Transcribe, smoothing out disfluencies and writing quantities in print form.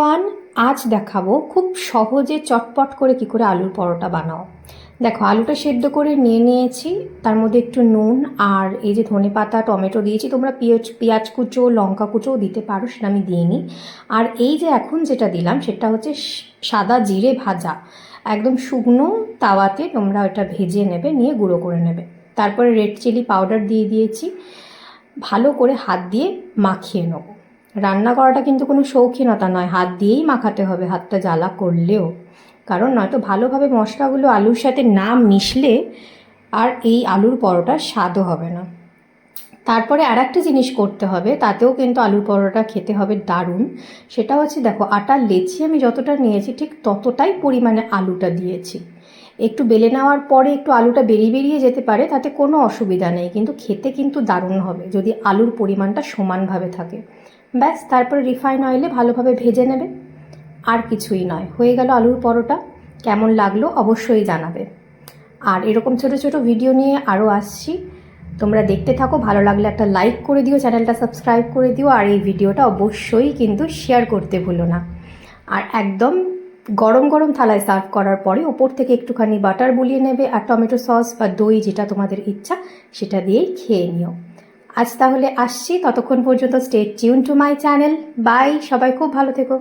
Everyone, আজ দেখাবো খুব সহজে চটপট করে কি করে আলুর পরোটা বানাও। দেখো, আলুটা সেদ্ধ করে নিয়ে নিয়েছি, তার মধ্যে একটু নুন আর এই যে ধনেপাতা টমেটো দিয়েছি। তোমরা পেঁয়াজ কুচো লঙ্কা কুচোও দিতে পারো, সেটা আমি দিইনি। আর এই যে এখন যেটা দিলাম সেটা হচ্ছে সাদা জিরে ভাজা, একদম শুকনো তাওয়াতে তোমরা ওটা ভেজে নেবে, নিয়ে গুঁড়ো করে নেবে। তারপরে রেড চিলি পাউডার দিয়ে দিয়েছি, ভালো করে হাত দিয়ে মাখিয়ে নেবো। রান্না করাটা কিন্তু কোনো শৌখিনতা নয়, হাত দিয়েই মাখাতে হবে, হাতটা জ্বালা করলেও, কারণ নয়তো ভালোভাবে মশলাগুলো আলুর সাথে না মিশলে আর এই আলুর পরোটার স্বাদও হবে না। তারপরে আর একটা জিনিস করতে হবে, তাতেও কিন্তু আলুর পরোটা খেতে হবে দারুণ। সেটা হচ্ছে, দেখো, আটার লেচি আমি যতটা নিয়েছি ঠিক ততটাই পরিমাণে আলুটা দিয়েছি। একটু বেলে নেওয়ার পরে একটু আলুটা বেরিয়ে বেরিয়ে যেতে পারে, তাতে কোনো অসুবিধা নেই, কিন্তু খেতে কিন্তু দারুণ হবে যদি আলুর পরিমাণটা সমানভাবে থাকে। ব্যাস, তারপরে রিফাইন অয়েলে ভালোভাবে ভেজে নেবে, আর কিছুই নয়। হয়ে গেল আলুর পরোটা। কেমন লাগলো অবশ্যই জানাবে। আর এরকম ছোট ছোট ভিডিও নিয়ে আরও আসছি, তোমরা দেখতে থাকো। ভালো লাগলে একটা লাইক করে দিও, চ্যানেলটা সাবস্ক্রাইব করে দিও, আর এই ভিডিওটা অবশ্যই কিন্তু শেয়ার করতে ভুলো না। আর একদম গরম গরম থালায় সার্ভ করার পরে ওপর থেকে একটুখানি বাটার বুলিয়ে নেবে, আর টমেটো সস বা দই, যেটা তোমাদের ইচ্ছা সেটা দিয়েই খেয়ে নিও। আজ তাহলে আসছি, ততক্ষণ পর্যন্ত stay tune to my channel. Bye, সবাই খুব ভালো থেকো।